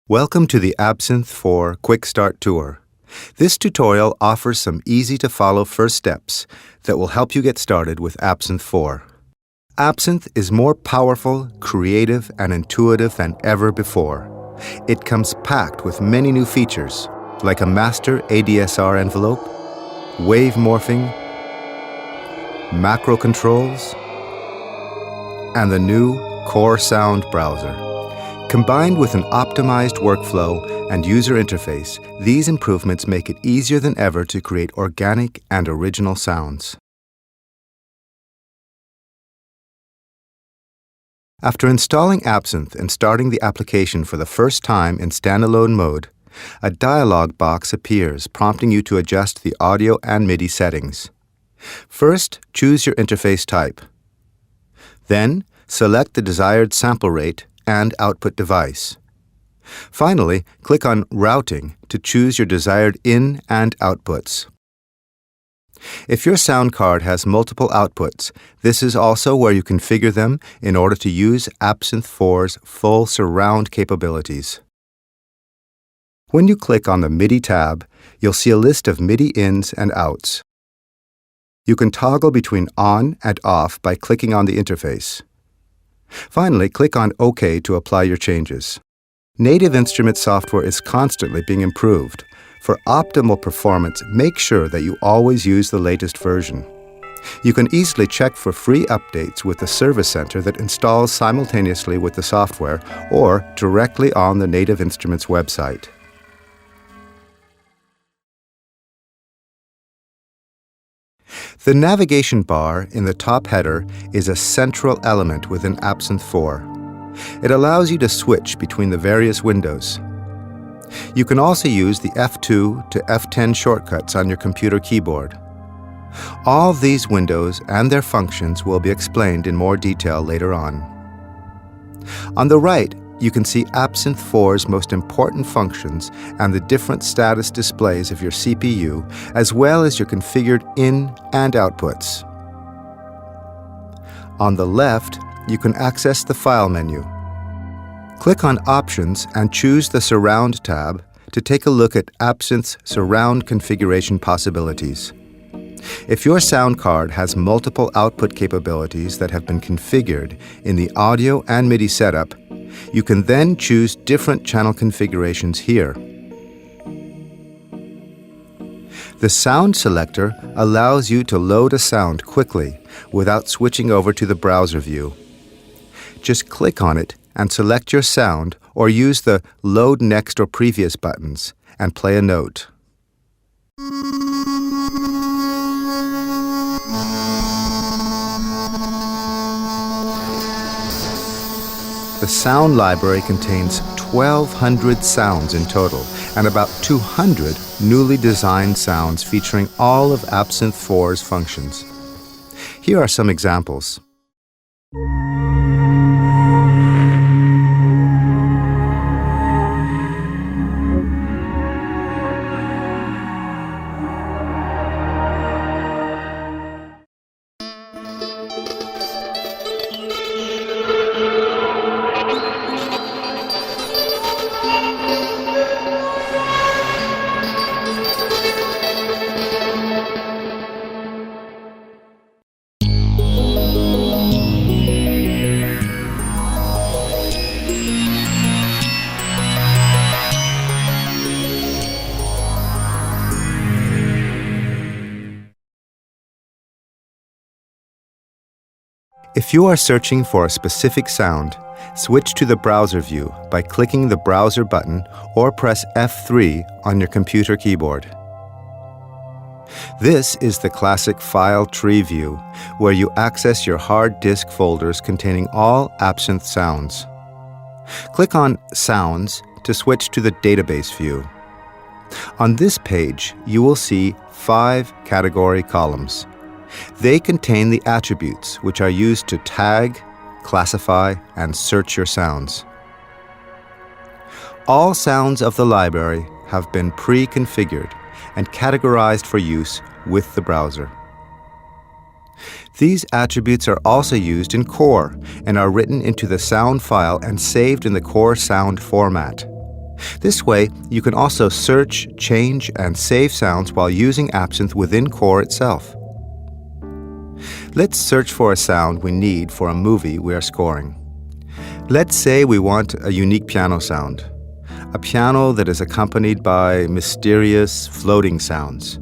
Welcome to the Absynth4 Quick Start Tour. This tutorial offers some easy-to-follow first steps that will help you get started with Absynth4. Absynth is more powerful, creative, and intuitive than ever before. It comes packed with many new features, like a master ADSR envelope, wave morphing, macro controls, and the new Core Sound browser. Combined with an optimized workflow and user interface, these improvements make it easier than ever to create organic and original sounds. After installing Absynth and starting the application for the first time in standalone mode, a dialog box appears prompting you to adjust the audio and MIDI settings. First, choose your interface type. Then, select the desired sample rate and output device. Finally, click on Routing to choose your desired in and outputs. If your sound card has multiple outputs, this is also where you configure them in order to use Absynth4's full surround capabilities. When you click on the MIDI tab, you'll see a list of MIDI ins and outs. You can toggle between on and off by clicking on the interface. Finally, click on OK to apply your changes. Native Instrument software is constantly being improved. For optimal performance, make sure that you always use the latest version. You can easily check for free updates with the Service Center that installs simultaneously with the software or directly on the Native Instruments website. The navigation bar in the top header is a central element within Absynth4. It allows you to switch between the various windows. You can also use the F2 to F10 shortcuts on your computer keyboard. All these windows and their functions will be explained in more detail later on. On the right, you can see Absynth4's most important functions and the different status displays of your CPU, as well as your configured in and outputs. On the left, you can access the File menu. Click on Options and choose the Surround tab to take a look at Absynth's surround configuration possibilities. If your sound card has multiple output capabilities that have been configured in the audio and MIDI setup, you can then choose different channel configurations here. The Sound selector allows you to load a sound quickly without switching over to the browser view. Just click on it and select your sound or use the Load Next or Previous buttons and play a note. The sound library contains 1,200 sounds in total and about 200 newly designed sounds featuring all of Absynth4's functions. Here are some examples. If you are searching for a specific sound, switch to the browser view by clicking the Browser button or press F3 on your computer keyboard. This is the classic file tree view, where you access your hard disk folders containing all Absynth sounds. Click on Sounds to switch to the database view. On this page, you will see 5 category columns. They contain the attributes which are used to tag, classify, and search your sounds. All sounds of the library have been pre-configured and categorized for use with the browser. These attributes are also used in Core and are written into the sound file and saved in the Core Sound format. This way, you can also search, change, and save sounds while using Absynth within Core itself. Let's search for a sound we need for a movie we are scoring. Let's say we want a unique piano sound, a piano that is accompanied by mysterious, floating sounds.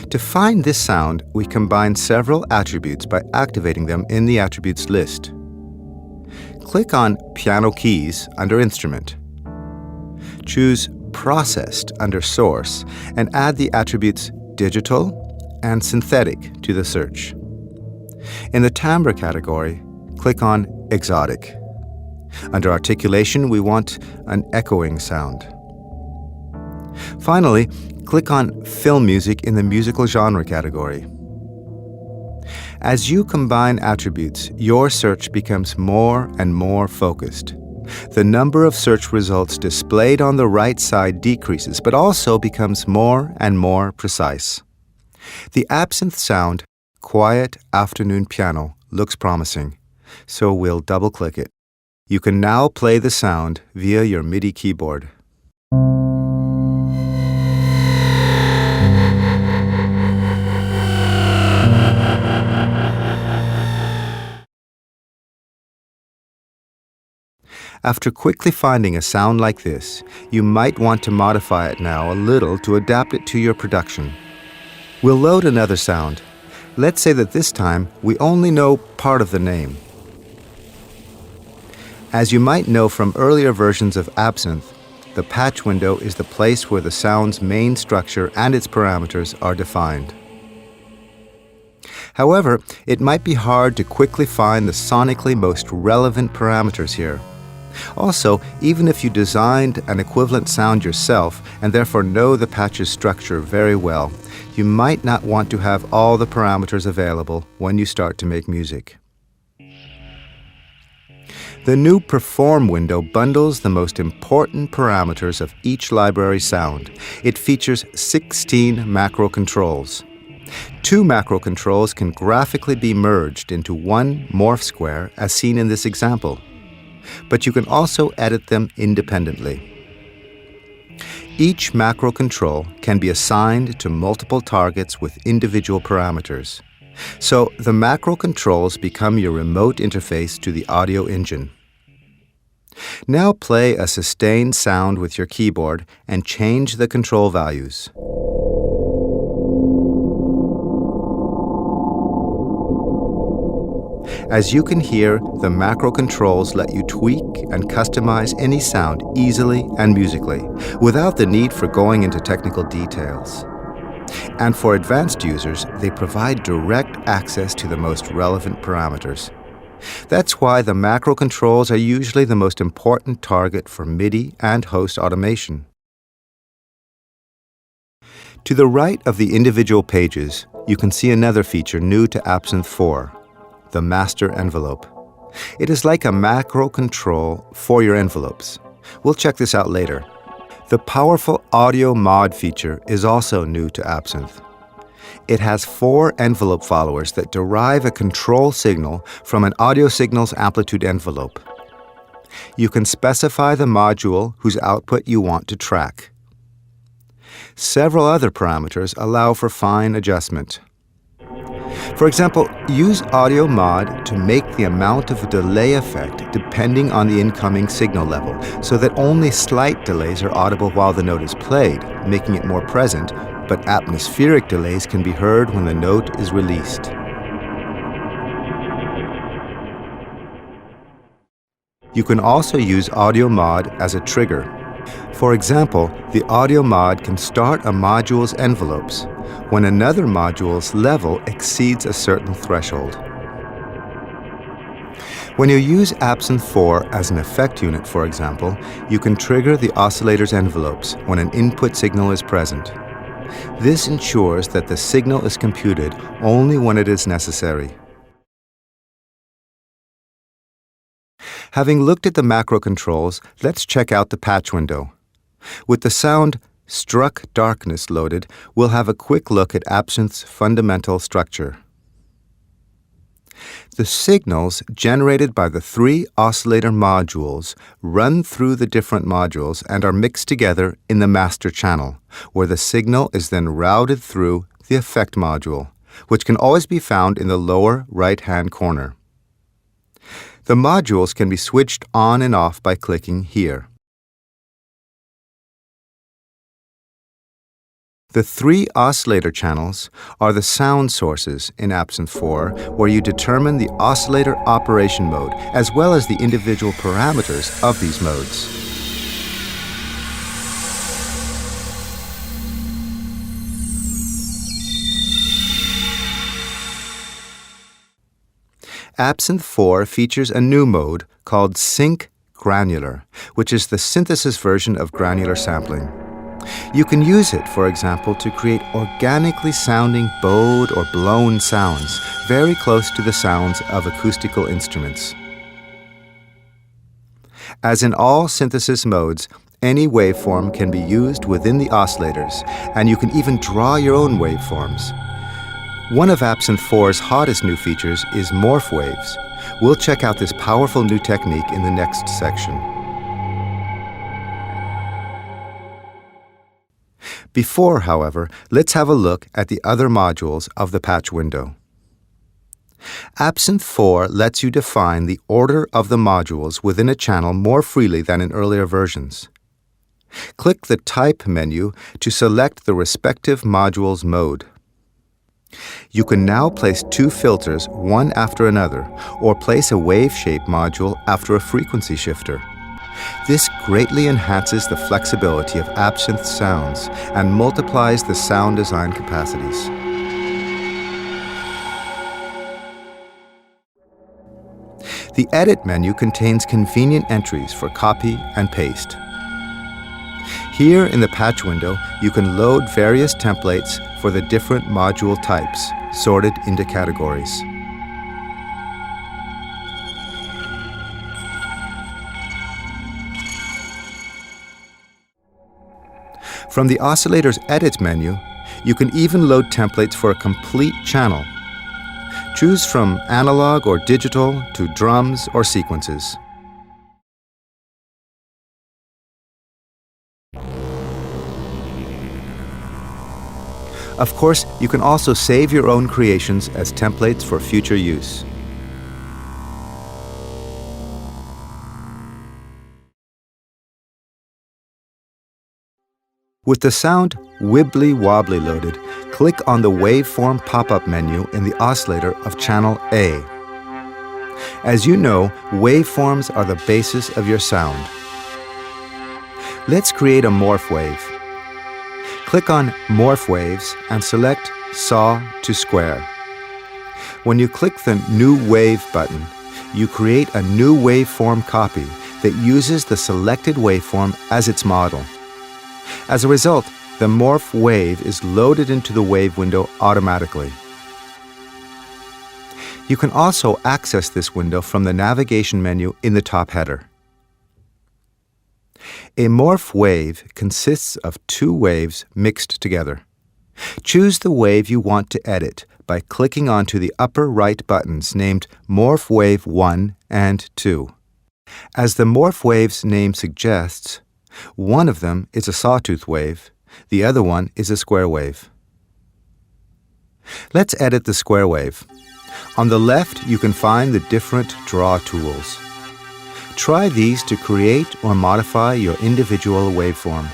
To find this sound, we combine several attributes by activating them in the attributes list. Click on Piano Keys under Instrument. Choose Processed under Source and add the attributes Digital and Synthetic to the search. In the timbre category, click on Exotic. Under Articulation, we want an echoing sound. Finally, click on Film Music in the Musical Genre category. As you combine attributes, your search becomes more and more focused. The number of search results displayed on the right side decreases, but also becomes more and more precise. The Absynth sound, Quiet Afternoon Piano, looks promising, so we'll double-click it. You can now play the sound via your MIDI keyboard. After quickly finding a sound like this, you might want to modify it now a little to adapt it to your production. We'll load another sound. Let's say that this time we only know part of the name. As you might know from earlier versions of Absynth, the patch window is the place where the sound's main structure and its parameters are defined. However, it might be hard to quickly find the sonically most relevant parameters here. Also, even if you designed an equivalent sound yourself and therefore know the patch's structure very well, you might not want to have all the parameters available when you start to make music. The new Perform window bundles the most important parameters of each library sound. It features 16 macro controls. 2 macro controls can graphically be merged into one morph square as seen in this example, but you can also edit them independently. Each macro control can be assigned to multiple targets with individual parameters. So the macro controls become your remote interface to the audio engine. Now play a sustained sound with your keyboard and change the control values. As you can hear, the macro controls let you tweak and customize any sound easily and musically, without the need for going into technical details. And for advanced users, they provide direct access to the most relevant parameters. That's why the macro controls are usually the most important target for MIDI and host automation. To the right of the individual pages, you can see another feature new to Absynth4, the master envelope. It is like a macro control for your envelopes. We'll check this out later. The powerful audio mod feature is also new to Absynth. It has 4 envelope followers that derive a control signal from an audio signal's amplitude envelope. You can specify the module whose output you want to track. Several other parameters allow for fine adjustment. For example, use audio mod to make the amount of delay effect depending on the incoming signal level, so that only slight delays are audible while the note is played, making it more present, but atmospheric delays can be heard when the note is released. You can also use audio mod as a trigger. For example, the audio mod can start a module's envelopes when another module's level exceeds a certain threshold. When you use Absynth4 as an effect unit, for example, you can trigger the oscillator's envelopes when an input signal is present. This ensures that the signal is computed only when it is necessary. Having looked at the macro controls, let's check out the patch window. With the sound Struck Darkness loaded, we'll have a quick look at Absynth's fundamental structure. The signals generated by the 3 oscillator modules run through the different modules and are mixed together in the master channel, where the signal is then routed through the effect module, which can always be found in the lower right-hand corner. The modules can be switched on and off by clicking here. The 3 oscillator channels are the sound sources in Absynth4, where you determine the oscillator operation mode as well as the individual parameters of these modes. Absynth4 features a new mode called Sync Granular, which is the synthesis version of granular sampling. You can use it, for example, to create organically sounding bowed or blown sounds, very close to the sounds of acoustical instruments. As in all synthesis modes, any waveform can be used within the oscillators, and you can even draw your own waveforms. One of Absynth4's hottest new features is morph waves. We'll check out this powerful new technique in the next section. Before, however, let's have a look at the other modules of the patch window. Absynth4 lets you define the order of the modules within a channel more freely than in earlier versions. Click the Type menu to select the respective module's mode. You can now place 2 filters one after another, or place a wave shape module after a frequency shifter. This greatly enhances the flexibility of Absynth sounds and multiplies the sound design capacities. The Edit menu contains convenient entries for copy and paste. Here in the patch window, you can load various templates for the different module types, sorted into categories. From the Oscillator's Edit menu, you can even load templates for a complete channel. Choose from analog or digital to drums or sequences. Of course, you can also save your own creations as templates for future use. With the sound Wibbly Wobbly loaded, click on the Waveform pop-up menu in the oscillator of channel A. As you know, waveforms are the basis of your sound. Let's create a morph wave. Click on Morph Waves and select Saw to Square. When you click the New Wave button, you create a new waveform copy that uses the selected waveform as its model. As a result, the morph wave is loaded into the wave window automatically. You can also access this window from the navigation menu in the top header. A morph wave consists of 2 waves mixed together. Choose the wave you want to edit by clicking onto the upper right buttons named Morph Wave 1 and 2. As the morph wave's name suggests, one of them is a sawtooth wave, the other one is a square wave. Let's edit the square wave. On the left, you can find the different draw tools. Try these to create or modify your individual waveform.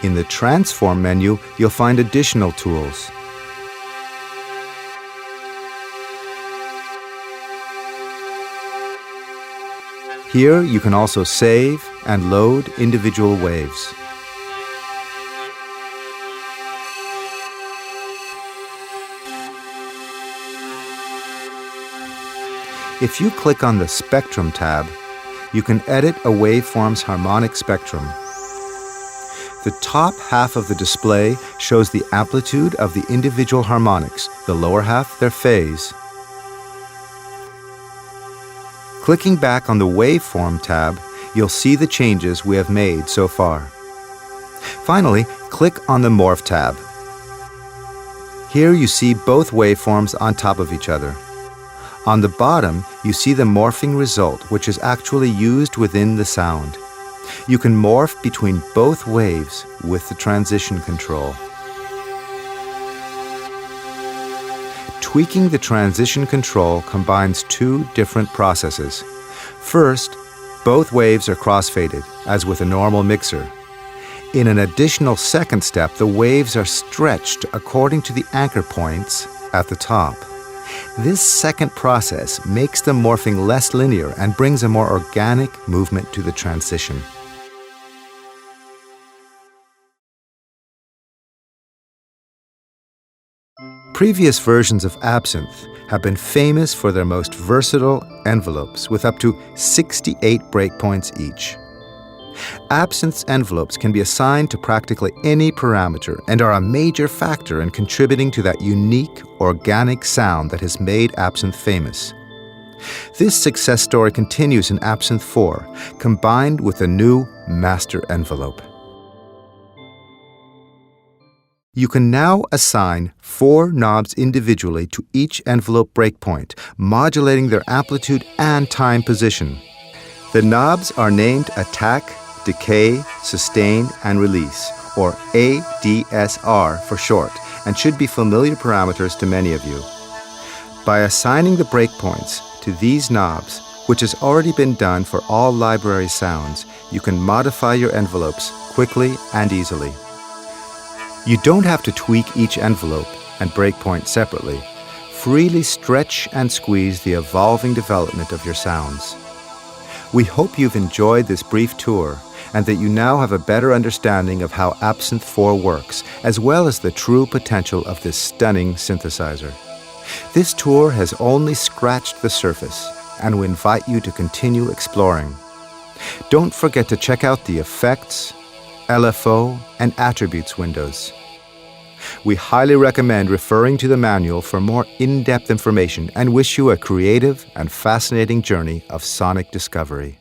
In the Transform menu, you'll find additional tools. Here you can also save and load individual waves. If you click on the Spectrum tab, you can edit a waveform's harmonic spectrum. The top half of the display shows the amplitude of the individual harmonics, the lower half their phase. Clicking back on the Waveform tab, you'll see the changes we have made so far. Finally, click on the Morph tab. Here you see both waveforms on top of each other. On the bottom, you see the morphing result, which is actually used within the sound. You can morph between both waves with the transition control. Tweaking the transition control combines two different processes. First, both waves are crossfaded, as with a normal mixer. In an additional second step, the waves are stretched according to the anchor points at the top. This second process makes the morphing less linear and brings a more organic movement to the transition. Previous versions of Absynth have been famous for their most versatile envelopes with up to 68 breakpoints each. Absynth's envelopes can be assigned to practically any parameter and are a major factor in contributing to that unique, organic sound that has made Absynth famous. This success story continues in Absynth4, combined with a new master envelope. You can now assign 4 knobs individually to each envelope breakpoint, modulating their amplitude and time position. The knobs are named Attack, Decay, Sustain, and Release, or ADSR for short, and should be familiar parameters to many of you. By assigning the breakpoints to these knobs, which has already been done for all library sounds, you can modify your envelopes quickly and easily. You don't have to tweak each envelope and breakpoint separately. Freely stretch and squeeze the evolving development of your sounds. We hope you've enjoyed this brief tour and that you now have a better understanding of how Absynth4 works, as well as the true potential of this stunning synthesizer. This tour has only scratched the surface, and we invite you to continue exploring. Don't forget to check out the Effects, LFO, and Attributes windows. We highly recommend referring to the manual for more in-depth information and wish you a creative and fascinating journey of sonic discovery.